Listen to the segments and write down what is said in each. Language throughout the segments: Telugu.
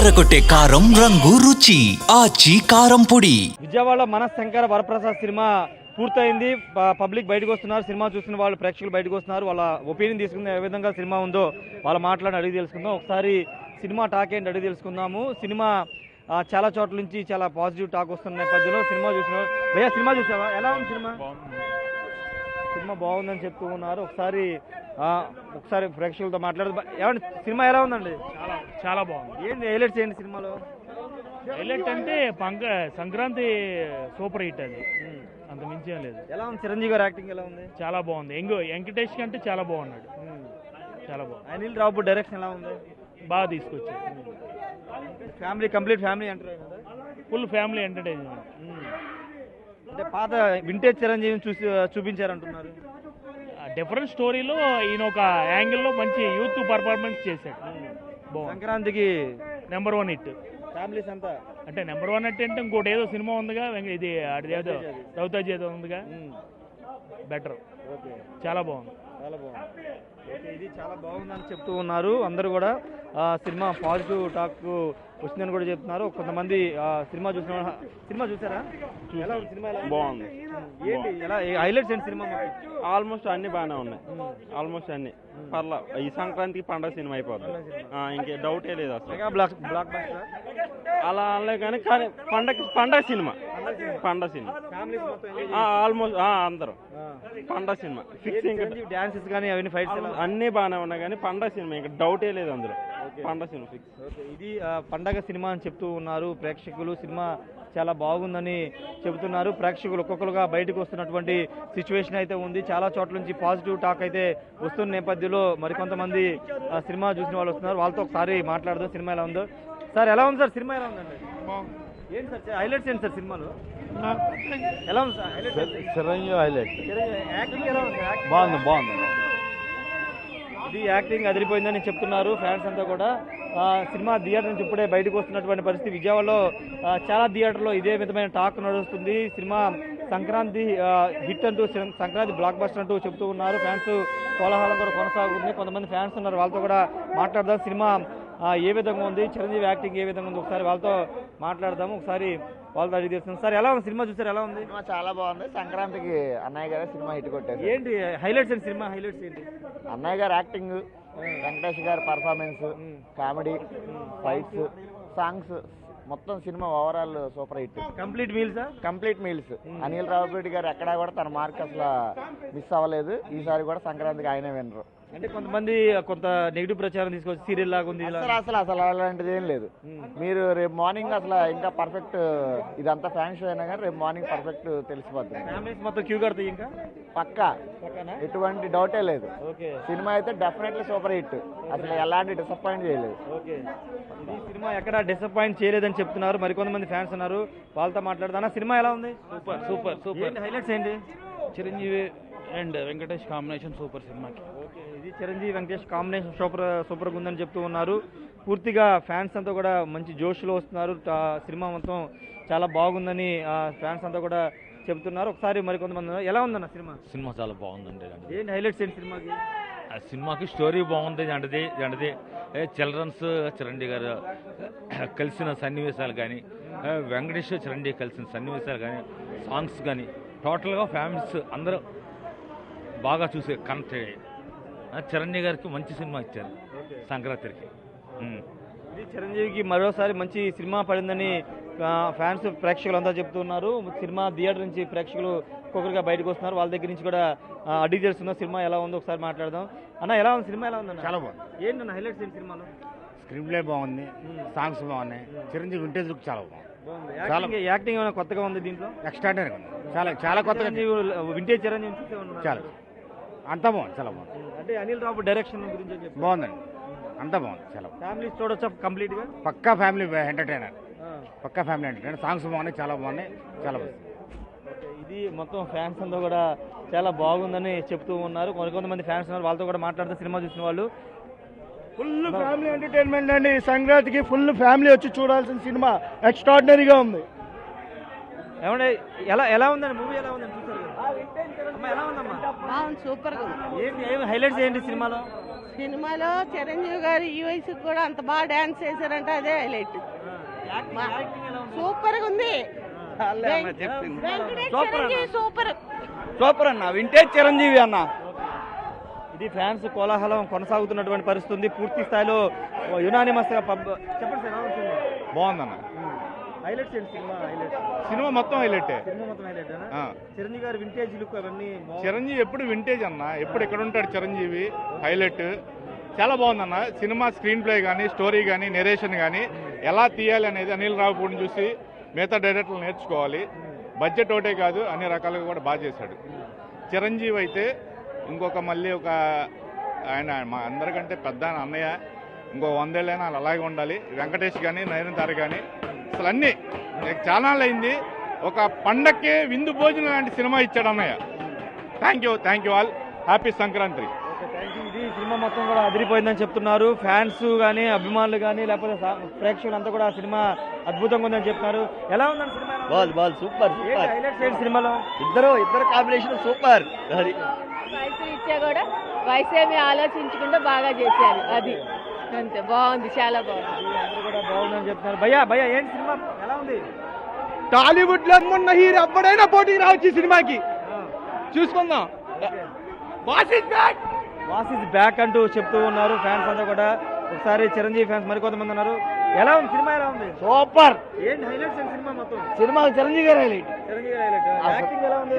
అదరగొట్టే కారం రంగు రుచి ఆచి కారం పొడి. విజయవాడ మనశంకర వరప్రసాద్ సినిమా పూర్తయింది. పబ్లిక్ బయటకు వస్తున్నారు. సినిమా చూస్తున్న వాళ్ళు ప్రేక్షకులు బయటకు వస్తున్నారు. వాళ్ళ ఒపీనియన్ తీసుకుందాం, ఏ విధంగా సినిమా ఉందో వాళ్ళ మాట్లాడి అడిగి తెలుసుకుందాం. ఒకసారి సినిమా టాక్ ఏంటి అడిగి తెలుసుకుందాము. సినిమా చాలా చోట్ల నుంచి చాలా పాజిటివ్ టాక్ వస్తున్న నేపథ్యంలో సినిమా చూసిన భయ్యా సినిమా చూసావా? ఎలా ఉంది సినిమా? సినిమా బాగుందని చెప్తూ ఉన్నారు. ఒకసారి ప్రేక్షకులతో మాట్లాడదు. ఏమండి సినిమా ఎలా ఉందండి? చాలా బాగుంది. ఏంటి హైలైట్స్ ఏంటి సినిమాలో? హైలైట్ అంటే సంక్రాంతి సూపర్ హిట్ అది, అంత మించి ఏం లేదు. ఎలా ఉంది చిరంజీవి గారు యాక్టింగ్ ఎలా ఉంది? చాలా బాగుంది. వెంకటేష్ కంటే చాలా బాగున్నాడు. చాలా బాగుంది. అనిల్ రావు డైరెక్షన్ ఎలా ఉంది? బాగా తీసుకొచ్చాడు. ఫ్యామిలీ కంప్లీట్ ఫ్యామిలీ అంటారు కదా, ఫుల్ ఫ్యామిలీ ఎంటర్టైన్మెంట్. అంటే పాత వింటేజ్ చిరంజీవిని చూపించారంటున్నారు. డిఫరెంట్ స్టోరీలో ఈయన ఒక యాంగిల్లో మంచి యూత్ పర్ఫార్మెన్స్ చేశాడు. బాగుంది. సంక్రాంతికి నెంబర్ 1 హిట్. ఫ్యామిలీస్ అంతా అంటే నెంబర్ 1 అంటే ఇంకోటి ఏదో సినిమా ఉందిగా, ఇది అదేదో రవితేజ ఏదో ఉందిగా, బెటర్. ఓకే, చాలా బాగుంది. చాలా బాగుంది. ఓకే, ఇది చాలా బాగుందని చెప్తూ ఉన్నారు అందరూ కూడా. సినిమా పాజిటివ్ టాక్ వచ్చిందని కూడా చెప్తున్నారు. కొంతమంది సినిమా చూసారా? ఎలా ఉంది సినిమా? బాగుంది. ఏంటి ఎలా హైలైట్స్ ఏంటి సినిమా? ఆల్మోస్ట్ అన్ని బాగానే ఉన్నాయి. ఆల్మోస్ట్ అన్ని పర్లా. ఈ సంక్రాంతికి పండగ సినిమా అయిపోతుంది, ఇంకే డౌటే లేదు అసలు. మెగా బ్లాక్ బస్టర్ అలా అనలే కానీ కానీ పండగ సినిమా ఆల్మోస్ట్ అందరూ పండగ సినిమా ఫిక్స్. ఇంకా డాన్సెస్ కానీ అవన్నీ ఫైట్స్ అన్ని బాగానే ఉన్నాయి కానీ పండగ సినిమా ఇంకా డౌటే లేదు అందులో. పండగ సినిమా ఫిక్స్. ఇది పండగ సినిమా అని చెప్తూ ఉన్నారు ప్రేక్షకులు. సినిమా చాలా బాగుందని చెబుతున్నారు ప్రేక్షకులు. ఒక్కొక్కరుగా బయటకు వస్తున్నటువంటి సిచ్యువేషన్ అయితే ఉంది. చాలా చోట్ల నుంచి పాజిటివ్ టాక్ అయితే వస్తున్న నేపథ్యంలో మరికొంతమంది సినిమా చూసిన వాళ్ళు వస్తున్నారు. వాళ్ళతో ఒకసారి మాట్లాడదాం. సినిమా ఎలా ఉందో. సార్ ఎలా ఉంది సార్? సినిమా ఎలా ఉందండి? ఏంటి సార్ హైలైట్స్ ఏంటి సార్ సినిమాలో? ఎలా ఉంది sir highlight? Chiranjeevi highlight. Acting ఎలా ఉంది? బాగుంది. ఇది యాక్టింగ్ అదిరిపోయిందని చెప్తున్నారు ఫ్యాన్స్ అంతా కూడా. సినిమా థియేటర్ నుంచి ఇప్పుడే బయటకు వస్తున్నటువంటి పరిస్థితి. విజయవాడలో చాలా థియేటర్లో ఇదే విధమైన టాక్ నడుస్తుంది. సినిమా సంక్రాంతి హిట్ అంటూ, సంక్రాంతి బ్లాక్ బస్టర్ అంటూ చెప్తూ ఉన్నారు. ఫ్యాన్స్ కోలాహలం కూడా కొనసాగుతుంది. కొంతమంది ఫ్యాన్స్ ఉన్నారు, వాళ్ళతో కూడా మాట్లాడదాం. సినిమా ఏ విధంగా ఉంది, చిరంజీవి యాక్టింగ్ ఏ విధంగా ఉంది, ఒకసారి వాళ్ళతో మాట్లాడదాము. ఒకసారి వాళ్ళతో అడిగి తెలుస్తుంది. సార్ ఎలా ఉంది సినిమా? చూసారు? ఎలా ఉంది? సినిమా చాలా బాగుంది. సంక్రాంతికి అన్నయ్య గారు సినిమా హిట్ కొట్టారు. ఏంటి హైలైట్స్ ఏంటి సినిమా హైలైట్స్ ఏంటి? అన్నయ్య గారు యాక్టింగ్, వెంకటేష్ గారి పర్ఫార్మెన్స్, కామెడీ, ఫైట్స్, సాంగ్స్, మొత్తం సినిమా ఓవరాల్ సూపర్ హిట్. కంప్లీట్ మీల్సా? Complete meals. అనిల్ రావుపేట గారు ఎక్కడా కూడా తన మార్క్ అసలు మిస్ అవ్వలేదు. ఈసారి కూడా సంక్రాంతికి ఆయనే వినరు. అంటే కొంతమంది కొంత నెగిటివ్ ప్రచారం తీసుకొచ్చి సీరియల్ లాగా ఉంది అసలు అలాంటిది ఏం లేదు. మీరు రేపు మార్నింగ్ అసలు ఇంకా పర్ఫెక్ట్, ఇదంతా ఫ్యాన్ షో అయినా కానీ రేపు మార్నింగ్ పర్ఫెక్ట్ తెలిసిపోతుంది. ఫ్యామిలీస్ మొత్తం క్యూ కడతాయి ఇంకా పక్కా, ఎటువంటి డౌటే లేదు. సినిమా అయితే డెఫినెట్లీ సూపర్ హిట్. అసలు ఎలాంటి డిసప్పాయింట్ చేయలేదు. ఓకే, ఈ సినిమా ఎక్కడ డిసప్పాయింట్ చేయలేదని చెప్తున్నారు మరికొంతమంది ఫ్యాన్స్ ఉన్నారు. వాళ్ళతో మాట్లాడుతున్నా. సినిమా ఎలా ఉంది? సూపర్. హైలైట్స్ ఏంటి? Chiranjeevi and Venkatesh combination super సినిమాకి. ఓకే, ఇది చిరంజీవి వెంకటేష్ కాంబినేషన్ సూపర్గా ఉందని చెప్తూ ఉన్నారు. పూర్తిగా ఫ్యాన్స్ అంతా కూడా మంచి జోష్లో వస్తున్నారు. సినిమా మొత్తం చాలా బాగుందని ఫ్యాన్స్ అంతా కూడా చెప్తున్నారు. ఒకసారి మరికొంతమంది ఎలా ఉందన్న సినిమా? సినిమా చాలా బాగుందండి. ఏంటి హైలైట్స్ ఏంటి సినిమాకి? ఆ సినిమాకి స్టోరీ బాగుంది. అంటే చిల్డ్రన్స్ చిరంజీవి గారు కలిసిన సన్నివేశాలు కానీ, వెంకటేష్ చిరంజీవి కలిసిన సన్నివేశాలు కానీ, సాంగ్స్ కానీ, టోటల్గా ఫ్యామిలీస్ అందరూ బాగా చూసే కనెక్ట్ అయ్యాయి. చిరంజీవి గారికి మంచి సినిమా ఇచ్చారు సంక్రాంతికి. ఇది చిరంజీవికి మరోసారి మంచి సినిమా పడిందని ఫ్యాన్స్ ప్రేక్షకులు అంతా చెప్తున్నారు. సినిమా థియేటర్ నుంచి ప్రేక్షకులు ఒక్కొక్కరిగా బయటకు వస్తున్నారు. వాళ్ళ దగ్గర నుంచి కూడా అడిగి తెలుస్తున్నారు సినిమా ఎలా ఉందో. ఒకసారి మాట్లాడదాం. అన్న ఎలా ఉంది సినిమా? ఎలా ఉందన్న? చాలా బాగుంది. ఏంటన్న హైలైట్స్ ఏంటి సినిమాలో? స్క్రీన్ ప్లే బాగుంది, సాంగ్స్ బాగున్నాయి, చిరంజీవి వింటేజ్ లుక్ చాలా బాగుంది. యాక్టింగ్ ఏమైనా కొత్తగా ఉంది దీంట్లో? ఎక్స్ట్రాడినరీ ఉంది. చాలా కొత్తగా. వింటేజ్ చిరంజీవి చాలా అంతా బాగుంది. చాలా బాగుంది. అంటే అనిల్ రావు డైరెక్షన్ గురించి బాగుందండి. అంతా బాగుంది. చాలా ఫ్యామిలీ చూడొచ్చా కంప్లీట్ గా? పక్కా ఫ్యామిలీ ఎంటర్టైనర్. సాంగ్స్ బాగున్నాయి, చాలా బాగున్నాయి, చాలా బాగుంది. ఇది మొత్తం ఫ్యాన్స్ అంతా కూడా చాలా బాగుందని చెప్తూ ఉన్నారు. కొంతమంది ఫ్యాన్స్ ఉన్నారు, వాళ్ళతో కూడా మాట్లాడుతూ సినిమా చూసిన వాళ్ళు. ఫుల్ ఫ్యామిలీ ఎంటర్టైన్మెంట్ అండి. సంక్రాంతికి ఫుల్ ఫ్యామిలీ వచ్చి చూడాల్సిన సినిమా. ఎక్స్ట్రాడినరీగా ఉంది. ఏమంటే ఎలా ఉందండి మూవీ? ఎలా ఉందని చూసారు? అమ్మా ఎలా ఉందమ్మా? సూపర్ గా ఉంది. ఏమి హైలైట్స్ ఏంటి సినిమాలో? సినిమాలో చిరంజీవి గారు ఈ వయసుకు కూడా అంత బాగా డాన్స్ చేశారంటే అదే హైలైట్. సూపర్ గా ఉంది. సూపర్ సూపర్ అన్న, వింటేజ్ చిరంజీవి అన్న. ఇది ఫ్యాన్స్ కోలాహలం కొనసాగుతున్నటువంటి పరిస్థితి ఉంది. పూర్తి స్థాయిలో యునానిమస్ గా చెప్పండి సార్, బాగుందన్న. హైలైట్స్ ఏంటి సినిమా హైలైట్స్? సినిమా మొత్తం హైలైటే. సినిమా మొత్తం హైలైట్. చిరంజీవి గారి వింటేజ్ లుక్ అవన్నీ చిరంజీవి ఎప్పుడు వింటేజ్ అన్న, ఎప్పుడు ఎక్కడ ఉంటాడు చిరంజీవి, హైలైట్. చాలా బాగుందన్న సినిమా. స్క్రీన్ ప్లే కానీ, స్టోరీ కానీ, నెరేషన్ కానీ ఎలా తీయాలి అనేది అనిల్ రావుపూడిని చూసి మిగతా డైరెక్టర్లు నేర్చుకోవాలి. బడ్జెట్ ఒకటే కాదు, అన్ని రకాలుగా కూడా బాగా చేశాడు. చిరంజీవి అయితే ఇంకొక మళ్ళీ ఒక ఆయన మా అందరికంటే పెద్ద అన్నయ్య, ఇంకో 100 ఏళ్ళైనా అలాగే ఉండాలి. వెంకటేష్ కానీ, నయనతార కానీ అసలు అన్నీ చాలా అయింది. ఒక పండక్కే విందు భోజనం లాంటి సినిమా ఇచ్చాడు అన్నయ్య. Thank you all. Happy Sankranti. ఇది సినిమా మొత్తం కూడా అదిరిపోయిందని చెప్తున్నారు ఫ్యాన్స్ కానీ, అభిమానులు కానీ, లేకపోతే ప్రేక్షకులు అంతా కూడా సినిమా అద్భుతంగా ఉందని చెప్తున్నారు. ఎలా ఉందని సినిమా? బాల్ సూపర్ హైలైట్స్ ఏంటి సినిమాలో? ఇద్దరు కాంబినేషన్ సూపర్. వయసు ఇచ్చా కూడా వయసు ఏమి ఆలోచించకుండా బాగా చేశారు. అది అంతే, బాగుంది, చాలా బాగుంది. అందరూ కూడా బాగుందని చెప్తున్నారు. భయ్యా ఏంటి సినిమా ఎలా ఉంది? టాలీవుడ్ లో మొన్న హీరో ఎప్పుడైనా పోటీకి రావచ్చు ఈ సినిమాకి, చూసుకుందాం. వాస్ ఇస్ బ్యాక్ అంటూ చెప్తూ ఉన్నారు ఫ్యాన్స్ అంతా కూడా. ఒకసారి చిరంజీవి ఫ్యాన్స్ మరికొంతమంది ఉన్నారు. ఎలా ఉంది సినిమా? ఎలా ఉంది? సూపర్. ఏంటి హైలైట్స్ ఏంటి సినిమా మొత్తం? సినిమాకి చిరంజీవి గారు హైలైట్. చిరంజీవి హైలైట్. యాక్టింగ్ ఎలా ఉంది?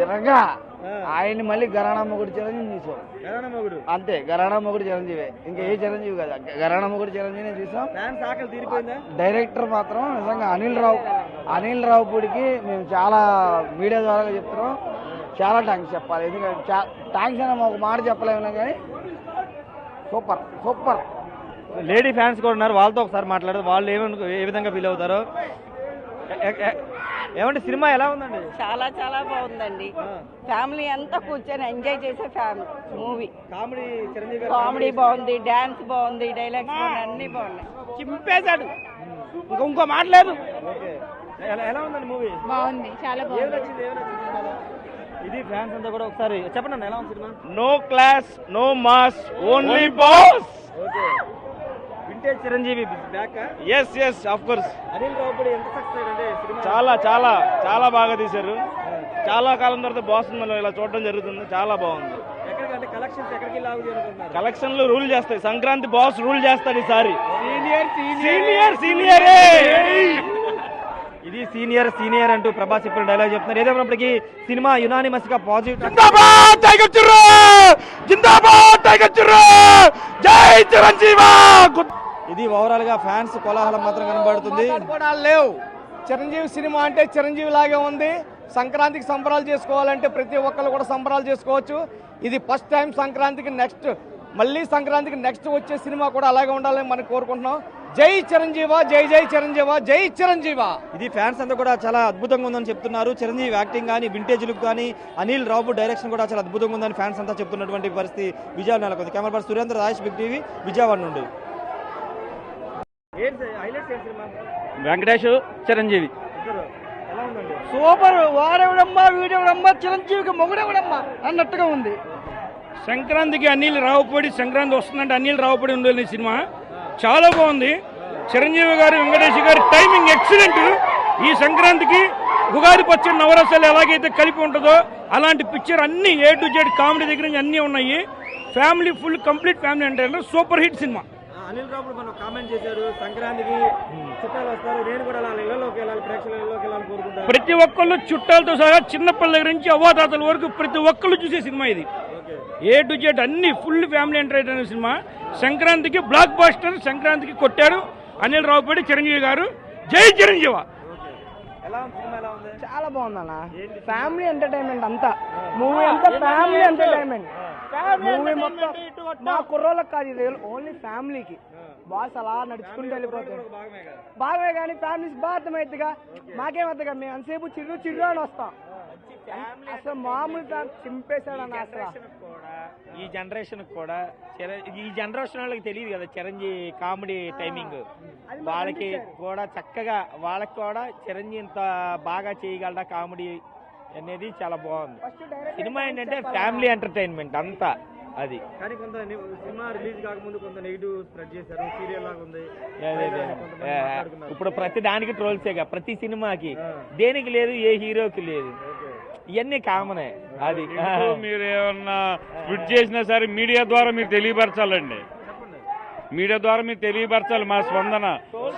ఆయన్ని మళ్ళీ గరాణా మొగుడు చిరంజీవి చూసాం. గరాణా మొగుడు అంతే, గరాణా మొగుడు చిరంజీవి, ఇంకా ఏ చిరంజీవి కాదు, గరాణా మొగుడు చిరంజీవి చూసాం. ఫ్యాన్స్ ఆకలి తీరిపోయిందా? డైరెక్టర్ మాత్రం నిజంగా అనిల్ రావుపూడికి మేము చాలా మీడియా ద్వారా చెప్తున్నాం, చాలా థ్యాంక్స్ చెప్పాలి. ఎందుకంటే థ్యాంక్స్ అని ఒక మాట చెప్పలేము కానీ సూపర్. లేడీ ఫ్యాన్స్ కూడా ఉన్నారు, వాళ్ళతో ఒకసారి మాట్లాడదు. వాళ్ళు ఏ విధంగా ఫీల్ అవుతారో. ఏమంటే సినిమా ఎలా ఉందండి? చాలా చాలా బాగుందండి. ఫ్యామిలీ అంతా కూర్చొని ఎంజాయ్ చేసే మూవీ. కామెడీ చిరంజీవి కామెడీ బాగుంది, డాన్స్ బాగుంది, డైలాగ్స్ బాగున్నాయి, అన్ని బాగున్నాయి. చింపేశాడు, ఇంకో మాట్లాడు. ఎలా ఉందండి మూవీ? బాగుంది, చాలా బాగుంది. ఇది ఫ్యాన్స్ అంతా కూడా ఒకసారి చెప్పండి అన్న, ఎలా ఉంది cinema? No class, no mass, only boss. Vintage Chiranjeevi back. Yes of course. Anil Ravipudi ఎంత సక్సెస్ అంటే సినిమా చాలా బాగా తీశారు. చాలా కాలం తర్వాత బాస్ మనం ఇలా చూడడం జరుగుతుంది, చాలా బాగుంది. ఎక్కడికంటే కలెక్షన్స్ ఎక్కడికి లాగుది అనుకుంటున్నారు? కలెక్షన్లు రూల్ చేస్తాయి, సంక్రాంతి బాస్ రూల్ చేస్తాడు ఈసారి. సీనియర్. ఇది సీనియర్ అంటూ ప్రభాస్ చెప్పిన డైలాగ్ చెప్తున్నారు. ఏదేమైనప్పటికీ సినిమా యునానిమస్ గా పాజిటివ్. జై చిరంజీవి. ఇది ఓవరాల్ గా ఫ్యాన్స్ కోలాహలం మాత్రం కనబడుతుంది. లేవు, చిరంజీవి సినిమా అంటే చిరంజీవి లాగే ఉంది. సంక్రాంతికి సంబరాలు చేసుకోవాలంటే ప్రతి ఒక్కరు కూడా సంబరాలు చేసుకోవచ్చు. ఇది ఫస్ట్ టైం సంక్రాంతికి మళ్ళీ సంక్రాంతికి నెక్స్ట్ వచ్చే సినిమా కూడా అలాగే ఉండాలని మనం కోరుకుంటున్నాం. జై చిరంజీవ, జై చిరంజీవ, జై చిరంజీవ. ఇది ఫ్యాన్స్ అంతా కూడా చాలా అద్భుతంగా ఉందని చెప్తున్నారు. చిరంజీవి యాక్టింగ్ కానీ, వింటేజ్ లుక్ కానీ, అనిల్ రావుపూడి డైరెక్షన్ కూడా చాలా అద్భుతంగా ఉందని ఫ్యాన్స్ అంతా చెప్తున్నటువంటి పరిస్థితి విజయవాడ నెలకొంది. Camera person Surendra, Rajesh, big TV, Vijayawada నుండి. వెంకటేష్, చిరంజీవి సూపర్. వాడెవడమ్మా వీడెవడమ్మా, చిరంజీవికి మొగుడెవడమ్మా అన్నట్టుగా ఉంది. సంక్రాంతికి అనిల్ రావుపూడి, సంక్రాంతి వస్తుందంటే అనిల్ రావుపూడి ఉండాలి సినిమా. చాలా బాగుంది. చిరంజీవి గారు, వెంకటేష్ గారి టైమింగ్ ఎక్సలెంట్. ఈ సంక్రాంతికి ఉగాది పచ్చడి నవరసాలు ఎలాగైతే కలిపి ఉంటుందో అలాంటి పిక్చర్ అన్ని A to Z కామెడీ దగ్గర నుంచి అన్నీ ఉన్నాయి. ఫ్యామిలీ ఫుల్ కంప్లీట్ ఫ్యామిలీ అంటే super hit cinema. Anil Ravipudi మనం కామెంట్ చేశారు, సంక్రాంతికి చుట్టాలు వస్తారు, నేను కూడా అలా ఇళ్లలోకి వెళ్ళాలి, ప్రేక్షకుల ఇళ్లలోకి వెళ్ళాలని కోరుకుంటాను. ప్రతి ఒక్కళ్ళు చుట్టాలతో సహా చిన్నపిల్లల దగ్గర నుంచి అవ్వాతాతల వరకు ప్రతి ఒక్కళ్ళు చూసే సినిమా ఇది. A to Z అన్ని ఫుల్ ఫ్యామిలీ ఎంటర్టైనర్ సినిమా. సంక్రాంతికి బ్లాక్ బాస్టర్, సంక్రాంతికి కొట్టారు అనిల్ రావుపూడి, చిరంజీవి గారు. జై చిరంజీవ. చాలా బాగుందన్న. ఫ్యామిలీ ఎంటర్టైన్మెంట్ అంతా, మూవీ అంతా ఫ్యామిలీ ఎంటర్టైన్మెంట్. మూవీ మొత్తం మా కుర్రోళ్ళకి కాదు, ఇది ఓన్లీ ఫ్యామిలీకి. బాస్ అలా నడుచుకుంటూ వెళ్ళిపోతాడు. బాగా కానీ ఫ్యామిలీస్ బాగా అర్థమవుతుందిగా. మాకేమవుతుందిగా, మేము అంతసేపు చిరు అని వస్తాం. అసలు మామూలుగా చింపేశాడన్న. అసలు ఈ జనరేషన్ కూడా ఈ జనరేషన్ వాళ్ళకి తెలియదు కదా చిరంజీవి కామెడీ టైమింగ్. వాళ్ళకి కూడా చక్కగా, వాళ్ళకి కూడా చిరంజీవి ఇంత బాగా చేయగలడా కామెడీ అనేది చాలా బాగుంది. సినిమా ఏంటంటే ఫ్యామిలీ ఎంటర్టైన్మెంట్ అంతా. అది. కానీ కొంత సినిమా రిలీజ్ కాకముందు కొంత నెగిటివ్ స్ప్రెడ్ చేశారు, సీరియల్ లాగా ఉంది. ఇప్పుడు ప్రతి దానికి ట్రోల్సేగా, ప్రతి సినిమాకి దేనికి లేదు, ఏ హీరోకి లేదు, ఇవన్నీ కామనే. అది మీరు ఏమన్నా స్ప్లిట్ చేసినా సరే మీడియా ద్వారా మీరు తెలియపరచాలండి, మీడియా ద్వారా మీరు తెలియపరచాలి. మా స్పందన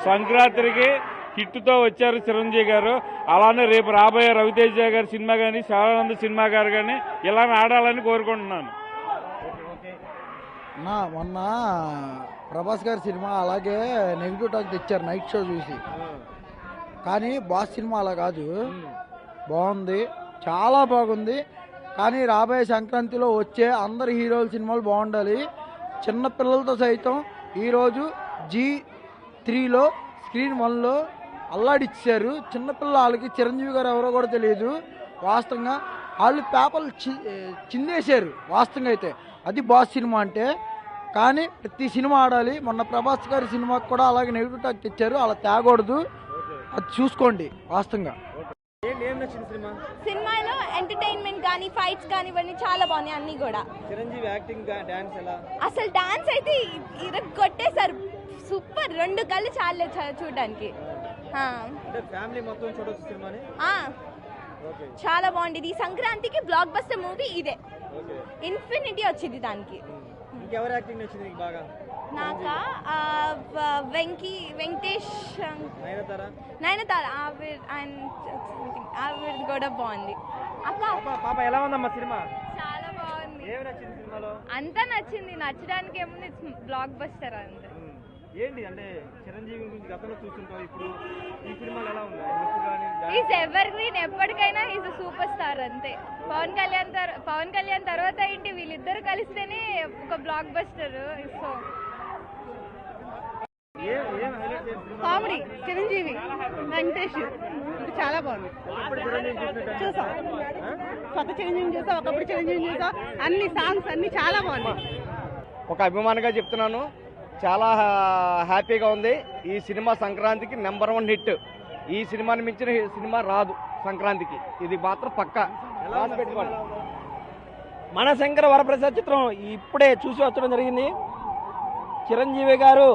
సంక్రాంతికి హిట్తో వచ్చారు చిరంజీవి గారు, అలానే రేపు రాబోయే రవితేజ గారి సినిమా కానీ శివానంద సినిమా గారు కానీ ఇలానే ఆడాలని కోరుకుంటున్నాను. మొన్న ప్రభాస్ గారి సినిమా అలాగే నెగిటివ్ టాక్ తెచ్చారు నైట్ షో చూసి, కానీ బాస్ సినిమా అలా కాదు, బాగుంది, చాలా బాగుంది. కానీ రాబోయే సంక్రాంతిలో వచ్చే అందరి హీరోల సినిమాలు బాగుండాలి. చిన్న పిల్లలతో సైతం ఈరోజు G3లో స్క్రీన్ 1లో అల్లాడిచ్చారు. చిన్నపిల్ల వాళ్ళకి చిరంజీవి గారు ఎవరో కూడా తెలియదు. వాస్తవంగా వాళ్ళు పేపర్లు చిందేశారు. వాస్తవంగా అయితే అది బాస్ సినిమా అంటే. కానీ ప్రతి సినిమా ఆడాలి. మొన్న ప్రభాస్ గారి సినిమాకి కూడా అలాగే నెగిటివ్ టాక్ తెచ్చారు, అలా తేగూడదు. అది చూసుకోండి. వాస్తవంగా సినిమాలో ఎంటర్టైన్మెంట్ కానీ ఫైట్స్ కానీ ఇవన్నీ చాలా బాగున్నాయి అన్ని కూడా. చిరంజీవి యాక్టింగ్, డాన్స్ ఎలా? అసలు డాన్స్ అయితే కొట్టేశారు, సూపర్. 2 కళ్ళు చాలే చూడడానికి. ఫ్యామిలీ మొత్తం చూడొచ్చు సినిమాని. చాలా బాగుంది. ఈ సంక్రాంతికి బ్లాక్ బస్టర్ మూవీ ఇదే. ఇన్ఫినిటీ వచ్చింది దానికి. ఇంకెవరు యాక్టింగ్ నచ్చింది బాగా? నాకా వెంకటేష్, నయనతార, ఆవిడ కూడా బాగుంది. పాప ఎలా ఉందమ్మా సినిమా? చాలా బాగుంది. ఏమి నచ్చింది సినిమాలో? అంతా నచ్చింది. నచ్చడానికి ఏముంది, బ్లాక్ బస్టర్ అంతే. ఏంటి అంటే చిరంజీవి గురించి గతంలో చూస్తుంటాం, ఇప్పుడు ఈ సినిమాలు ఎలా ఉంది? ఈజ్ ఎవర్ గ్రీన్, ఎప్పటికైనా ఈజ్ సూపర్ స్టార్ అంతే. పవన్ కళ్యాణ్ తర్వాత ఏంటి, వీళ్ళిద్దరు కలిస్తేనే ఒక block buster. So comedy Chiranjeevi, Venkatesh చాలా బాగుంది. చూసాం, కొత్త చిరంజీవి చూసాం, ఒకప్పుడు చిరంజీవి చూసాం. అన్ని సాంగ్స్ అన్ని చాలా బాగున్నాయి. ఒక అభిమానంగా చెప్తున్నాను, చాలా హ్యాపీగా ఉంది. ఈ సినిమా సంక్రాంతికి నెంబర్ 1 హిట్. ఈ సినిమాని మించిన సినిమా రాదు సంక్రాంతికి, ఇది మాత్రం పక్కా. పెట్టుకోండి. మనశంకర వరప్రసాద్ చిత్రం ఇప్పుడే చూసి వచ్చడం జరిగింది. చిరంజీవి గారు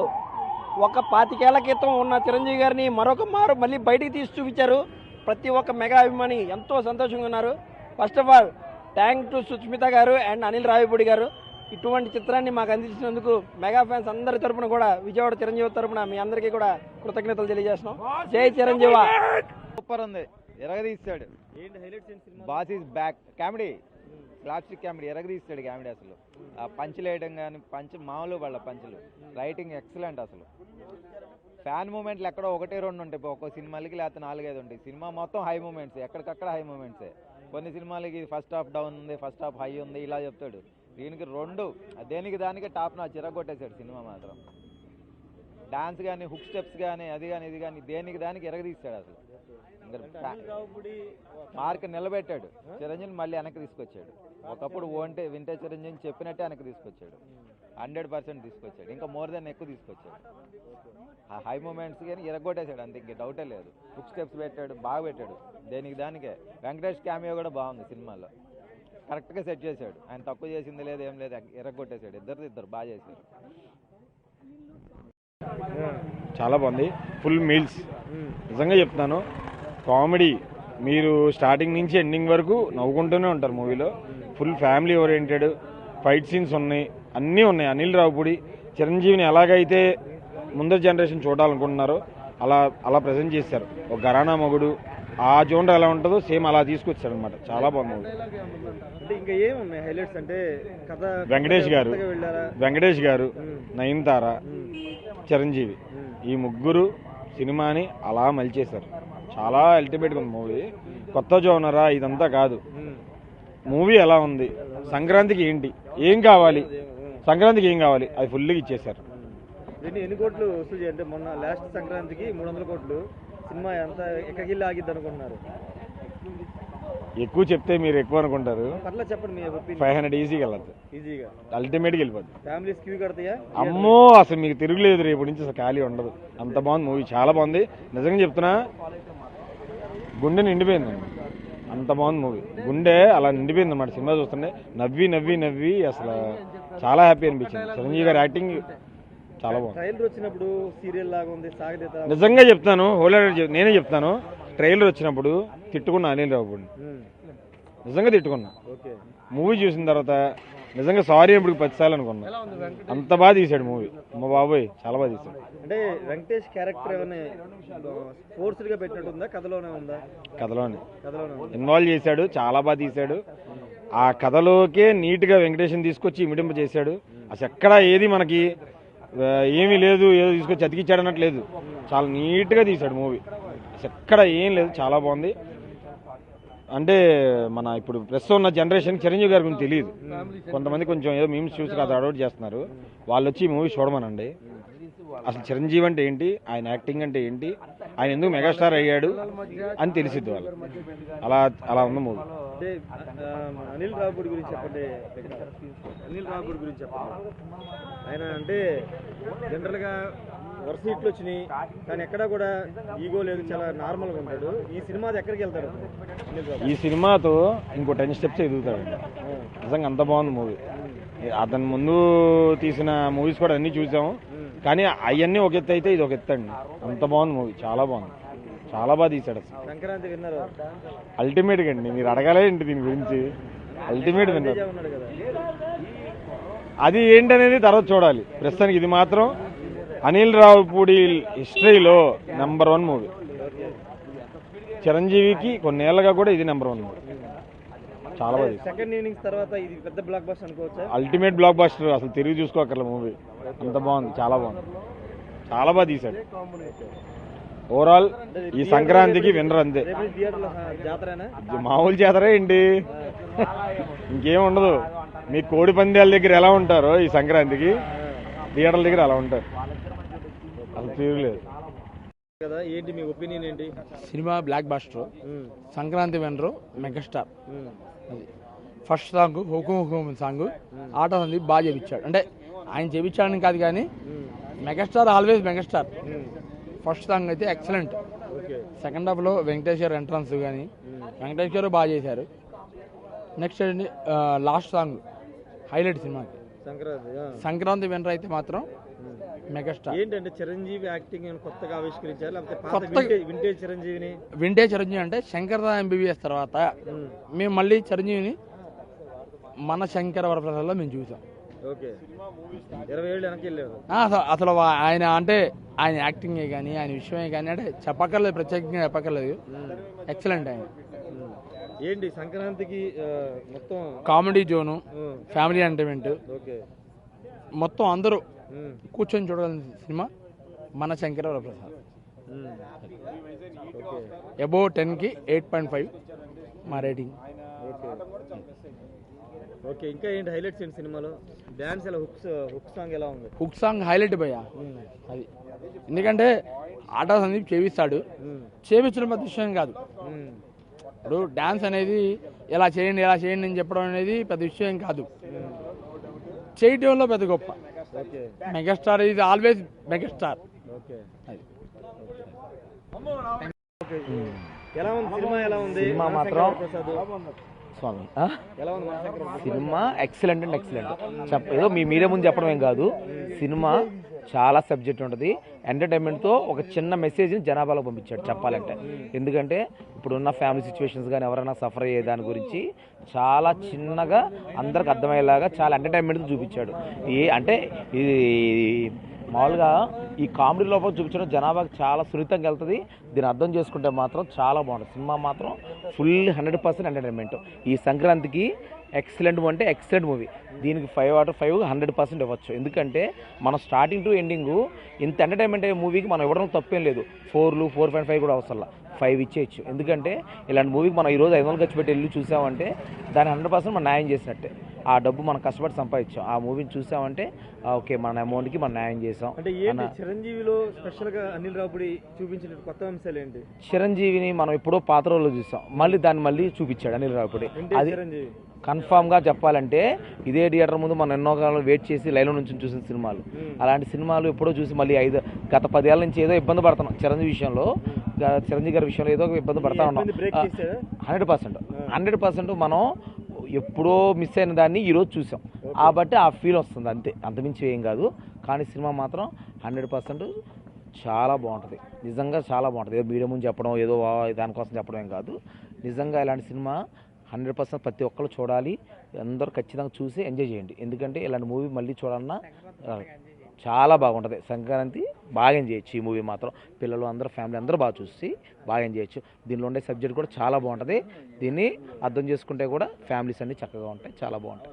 ఒక 25 ఏళ్ల క్రితం ఉన్న చిరంజీవి గారిని మరొక మారు మళ్ళీ బయటికి తీసి చూపించారు. ప్రతి ఒక్క మెగా అభిమాని ఎంతో సంతోషంగా ఉన్నారు. First of all thank to Sushmita garu and Anil Ravipudi గారు. ఇటువంటి చిత్రాన్ని మాకు అందించినందుకు మెగా ఫ్యాన్స్ అందరి తరపున కూడా, విజయవాడ చిరంజీవి తరపున మీ అందరికీ కూడా కృతజ్ఞతలు తెలియజేస్తున్నాం. జై చిరంజీవి. సూపర్ ఉంది, ఎరగదీస్తాడు. Boss is back. Comedy, classic comedy, ఎరగదీస్తాడు కామెడీ. అసలు ఆ పంచులు వేయడం కానీ, మామూలు వాళ్ళ పంచులు, రైటింగ్ ఎక్సలెంట్. అసలు ఫ్యాన్ మూమెంట్లు ఎక్కడో 1-2 ఉంటాయి ఒక్కో సినిమాలకి, లేకపోతే 4-5 ఉంటాయి. సినిమా మొత్తం హై మూమెంట్స్, ఎక్కడికక్కడ హై మూమెంట్సే. కొన్ని సినిమాలకి ఫస్ట్ హాఫ్ డౌన్ ఉంది, ఫస్ట్ హాఫ్ హై ఉంది, ఇలా చెప్తాడు. దీనికి 2 దేనికి దానికి టాప్ నా చిరగొట్టేశాడు సినిమా మాత్రం. డాన్స్ కానీ, హుక్ స్టెప్స్ కానీ, అది కానీ ఇది కానీ దేనికి దానికి ఎరగదీస్తాడు. అసలు మార్క్ నిలబెట్టాడు. చిరంజీవి మళ్ళీ వెనక్కి తీసుకొచ్చాడు. ఒకప్పుడు వింటే చిరంజీవి చెప్పినట్టే వెనక్కి తీసుకొచ్చాడు. 100% తీసుకొచ్చాడు. ఇంకా మోర్ దెన్ ఎక్కువ తీసుకొచ్చాడు. ఆ హై మూమెంట్స్ కానీ ఎరగొట్టేశాడు అంతే, ఇంక డౌటే లేదు. హుక్ స్టెప్స్ పెట్టాడు, బాగా పెట్టాడు. దేనికి దానికే. వెంకటేష్ క్యామియో కూడా బాగుంది సినిమాలో, కరెక్ట్గా సెట్ చేశాడు. ఆయన తక్కువ చేసింది లేదు, ఏం లేదు, ఎరగొట్టేశాడు. ఇద్దరు బాగా చేశారు. చాలా బాగుంది. ఫుల్ మీల్స్, నిజంగా చెప్తున్నాను. కామెడీ మీరు స్టార్టింగ్ నుంచి ఎండింగ్ వరకు నవ్వుకుంటూనే ఉంటారు మూవీలో. Full family oriented, fight scenes ఉన్నాయి, అన్నీ ఉన్నాయి. అనిల్ రావిపూడి చిరంజీవిని ఎలాగైతే ముందర జనరేషన్ చూడాలనుకుంటున్నారో అలా ప్రజెంట్ చేశారు. ఒక ఘరానా మొగుడు ఆ జోనర్ ఎలా ఉంటుందో సేమ్ అలా తీసుకొచ్చారు అనమాట. చాలా బాగుంది. ఇంకా ఏమున్నాయి హైలైట్స్ అంటే? వెంకటేష్ గారు, నయనతార, చిరంజీవి, ఈ ముగ్గురు సినిమాని అలా మలిచేశారు. చాలా అల్టిమేట్గా ఉంది మూవీ. కొత్త జోనరా ఇదంతా కాదు. మూవీ ఎలా ఉంది, సంక్రాంతికి ఏంటి, ఏం కావాలి, సంక్రాంతికి ఏం కావాలి, అది ఫుల్గా ఇచ్చేశారు. ఎన్ని కోట్లు వసూలు చేయంటే? మొన్న లాస్ట్ సంక్రాంతికి 300 కోట్లు సినిమా ఎంత ఎక్కడికి ఆగిద్ది అనుకుంటున్నారు? ఎక్కువ చెప్తే మీరు ఎక్కువ అనుకుంటారు. చెప్పండి, 500 ఈజీగా వెళ్ళదు, ఈజీగా అల్టిమేట్గా వెళ్ళిపోద్ది. ఫ్యామిలీస్ క్యూ కడతాయా? అమ్మో, అసలు మీకు తిరుగులేదు. రేపు నుంచి అసలు ఖాళీ ఉండదు. అంత బాగుంది మూవీ, చాలా బాగుంది. నిజంగా చెప్తున్నా, గుండె నిండిపోయిందండి. అంత బాగుంది మూవీ. గుండె అలా నిండిపోయింది అన్నమాట సినిమా చూస్తుంటే. నవ్వి అసలు చాలా హ్యాపీ అనిపించింది. చిరంజీవి గారి యాక్టింగ్ చాలా బాగుంది. ట్రైలర్ వచ్చినప్పుడు సీరియల్ లాగా ఉంది, సాగదీత. నిజంగా చెప్తాను, నేనే చెప్తాను, ట్రైలర్ వచ్చినప్పుడు తిట్టుకున్నా అనిల్ రావుపూడిని, నిజంగా తిట్టుకున్నా. మూవీ చూసిన తర్వాత నిజంగా సారీ ఇప్పుడు 10 సార్లు అనుకున్నా. అంత బాగా తీశాడు మూవీ. మా బాబోయ్ చాలా బాగా తీశాడు. అంటే వెంకటేష్ క్యారెక్టర్ ఏమైనా ఫోర్స్డ్ గా పెట్టినట్టుందా, కథలోనే ఉందా? కథలోనే కథలోనే ఇన్వాల్వ్ చేశాడు, చాలా బాగా తీశాడు. ఆ కథలోకే నీట్గా వెంకటేష్ని తీసుకొచ్చి ఇమిడింప చేశాడు. అసలు ఎక్కడ ఏది మనకి ఏమీ లేదు, ఏదో తీసుకొచ్చి అతికిచ్చాడు అన్నట్టు లేదు, చాలా నీట్గా తీశాడు మూవీ. అసలు ఎక్కడ ఏం లేదు, చాలా బాగుంది. అంటే మన ఇప్పుడు ప్రస్తుతం ఉన్న జనరేషన్ చిరంజీవి గారి గురించి తెలియదు. కొంతమంది కొంచెం ఏదో మీమ్స్ చూసి అది అడౌట్ చేస్తున్నారు. వాళ్ళు వచ్చి ఈ మూవీ చూడమనండి. అసలు చిరంజీవి అంటే ఏంటి, ఆయన యాక్టింగ్ అంటే ఏంటి, ఆయన ఎందుకు మెగాస్టార్ అయ్యాడు అని తెలిసిద్ది వాళ్ళు. అలా ఉంది మూవీ. అంటే అనిల్ రావుపూడి గురించి చెప్పండి. అనిల్ రావుపూడి గురించి చెప్పండి. ఆయన అంటే జనరల్గా వరుస హిట్లు వచ్చినాయి, కానీ ఎక్కడా కూడా ఈగో లేదు, చాలా నార్మల్గా ఉంటాడు. ఈ సినిమా ఎక్కడికి వెళ్తాడు? ఈ సినిమాతో ఇంకో 10 స్టెప్స్ ఎదుగుతాడు. నిజంగా అంత బాగుంది మూవీ. అతను ముందు తీసిన మూవీస్ కూడా అన్నీ చూసాము, కానీ అవన్నీ ఒక ఎత్తు అయితే ఇది ఒక ఎత్తు అండి. అంత బాగుంది మూవీ, చాలా బాగుంది, చాలా బాగా తీశాడు. అసలు సంక్రాంతి విన్నారు అల్టిమేట్గా అండి, మీరు అడగాలే ఏంటి దీని గురించి. అల్టిమేట్ విన్నారు. అది ఏంటనేది తర్వాత చూడాలి. ప్రస్తుతానికి ఇది మాత్రం అనిల్ రావుపూడి హిస్టరీలో నెంబర్ 1 మూవీ. చిరంజీవికి కొన్నేళ్లుగా కూడా ఇది నెంబర్ 1 మూవీ. చాలా బాగా. సెకండ్ ఇన్నింగ్స్ తర్వాత ఇది పెద్ద బ్లాక్ బస్టర్ అనుకోవచ్చా? అల్టిమేట్ బ్లాక్ బస్టర్, అసలు తిరిగి చూసుకోకర్లే మూవీ. అంత బాగుంది, చాలా బాగుంది, చాలా బాగా తీశాడు. ఓవరాల్ ఈ సంక్రాంతికి వినరు అంతే. మామూలు జాతర ఏంటి, ఇంకేం ఉండదు. మీ కోడి పందాల దగ్గర ఎలా ఉంటారో ఈ సంక్రాంతికి థియేటర్ల దగ్గర అలా ఉంటారు. అసలు తిరగలేదు కదా. ఏంటి మీ ఒపీనియన్ ఏంటి? సినిమా బ్లాక్ బస్టర్, సంక్రాంతి వినరు, మెగాస్టార్. అది ఫస్ట్ సాంగ్ హుకుం హుకుం సాంగ్ ఆట ఉంది, బాగా చేపించాడు. అంటే ఆయన చేపించాడని కాదు కానీ megastar always megastar. First song అయితే ఎక్సలెంట్. సెకండ్ హాఫ్లో వెంకటేశ్వర ఎంట్రన్స్ కానీ వెంకటేశ్వర బాగా చేశారు. నెక్స్ట్ అండి లాస్ట్ సాంగ్ హైలైట్ సినిమాకి. సంక్రాంతి వినర్ అయితే మాత్రం మెగాస్టార్. ఏంటంటే చిరంజీవి యాక్టింగ్ కొత్తగా ఆవిష్కరించారు, లేకపోతే వింటేజ్ చిరంజీవిని? వింటేజ్ చిరంజీవి అంటే శంకర్ ఎంబీబీఎస్ తర్వాత మేము మళ్ళీ చిరంజీవిని మన శంకర వరప్రసాద్లో మేము చూసాం. 20 ఏళ్ళు వెనక్కి వెళ్ళారు. అసలు ఆయన అంటే ఆయన యాక్టింగే కానీ ఆయన విషయమే కానీ అంటే చెప్పక్కర్లేదు, ప్రత్యేకంగా చెప్పక్కర్లేదు, ఎక్సలెంట్ ఆయన. ఏంటి సంక్రాంతికి మొత్తం కామెడీ జోను, ఫ్యామిలీ ఎంటర్టైన్మెంట్, మొత్తం అందరూ కూర్చొని చూడగలిగిన సినిమా మన శంకర వరప్రసాద్. అబోవ్ 10కి 8.5 మా రేటింగ్. ఓకే, ఇంకా ఏంటి హైలైట్స్ ఏంటి సినిమాలో? డాన్స్ ఎలా, హుక్ సాంగ్ ఎలా ఉంది? హుక్ సాంగ్ హైలైట్ భయ్యా అది. ఎందుకంటే ఆటా సందీప్ చేపిస్తాడు, చేపించడం పెద్ద విషయం కాదు. ఇప్పుడు డాన్స్ అనేది ఎలా చేయండి అని చెప్పడం అనేది పెద్ద విషయం కాదు, చేయటంలో పెద్ద గొప్ప. Megastar is always megastar. ఎలా ఉంది సినిమా? ఎలా ఉంది సినిమా? మాత్రం స్వామి సినిమా ఎక్సలెంట్ అండ్ ఎక్సలెంట్. ఏదో మీరే ముందు చెప్పడం ఏం కాదు, సినిమా చాలా సబ్జెక్ట్ ఉంటుంది. ఎంటర్టైన్మెంట్తో ఒక చిన్న మెసేజ్ని జనాభాలో పంపించాడు చెప్పాలంటే. ఎందుకంటే ఇప్పుడున్న ఫ్యామిలీ సిచ్యువేషన్స్ కానీ ఎవరైనా సఫర్ అయ్యే దాని గురించి చాలా చిన్నగా అందరికి అర్థమయ్యేలాగా చాలా ఎంటర్టైన్మెంట్తో చూపించాడు. అంటే ఇది మామూలుగా ఈ కామెడీ లోపల చూపించడం జనాభాకి చాలా సున్నితంగా వెళ్తుంది. దీన్ని అర్థం చేసుకుంటే మాత్రం చాలా బాగుంటుంది. సినిమా మాత్రం ఫుల్ 100% ఎంటర్టైన్మెంట్. ఈ సంక్రాంతికి ఎక్సలెంట్ అంటే ఎక్సలెంట్ మూవీ. దీనికి 5/5 100% ఇవ్వచ్చు. ఎందుకంటే మనం స్టార్టింగ్ టు ఎండింగ్ ఇంత ఎంటర్టైన్మెంట్ అయ్యే మూవీకి మనం ఇవ్వడం తప్పేం లేదు. 4లు 4.5 కూడా అవసరం, 5 ఇచ్చేయచ్చు. ఎందుకంటే ఇలాంటి మూవీకి మనం ఈరోజు 500 ఖర్చు పెట్టి వెళ్ళి చూసామంటే దాన్ని 100% మనం న్యాయం చేసినట్టే. ఆ డబ్బు మనం కష్టపడి సంపాదించాం. ఆ మూవీని చూసామంటే ఓకే మన అమౌంట్కి మనం న్యాయం చేసాం. అంటే ఏంటి చిరంజీవిలో స్పెషల్గా అనిల్ రావుపూడి చూపించిన కొత్త అంశాలు ఏంటి? చిరంజీవిని మనం ఎప్పుడో పాత రోజుల్లో చూసాం, దాన్ని మళ్ళీ చూపించాడు అనిల్ రావుపూడి. అది కన్ఫామ్గా చెప్పాలంటే ఇదే థియేటర్ ముందు మనం ఎన్నో కాలం వెయిట్ చేసి లైన్లో నుంచి చూసిన సినిమాలు. అలాంటి సినిమాలు ఎప్పుడో చూసి మళ్ళీ గత 10 ఏళ్ళ నుంచి ఏదో ఇబ్బంది పడుతున్నాం చిరంజీవి విషయంలో, చిరంజీవి గారి విషయంలో ఏదో ఇబ్బంది పడతా ఉన్నాం. 100% మనం ఎప్పుడో మిస్ అయిన దాన్ని ఈరోజు చూసాం కాబట్టి ఆ ఫీల్ వస్తుంది అంతే, అంతమించి ఏం కాదు. కానీ సినిమా మాత్రం 100% చాలా బాగుంటుంది, నిజంగా చాలా బాగుంటుంది. ఏదో మీడియా ముందు చెప్పడం ఏదో దానికోసం చెప్పడం ఏం కాదు. నిజంగా ఇలాంటి సినిమా 100% ప్రతి ఒక్కరు చూడాలి, అందరూ ఖచ్చితంగా చూసి ఎంజాయ్ చేయండి. ఎందుకంటే ఇలాంటి మూవీ మళ్ళీ చూడాలన్నా చాలా బాగుంటుంది. సంక్రాంతి బాగా ఎంజాయ్ చేయొచ్చు ఈ మూవీ మాత్రం. పిల్లలు అందరూ ఫ్యామిలీ అందరూ బాగా చూసి బాగా ఎంజాయ్ చేయొచ్చు. దీనిలో ఉండే సబ్జెక్ట్ కూడా చాలా బాగుంటుంది. దీన్ని అర్థం చేసుకుంటే కూడా ఫ్యామిలీస్ అన్నీ చక్కగా ఉంటాయి, చాలా బాగుంటాయి.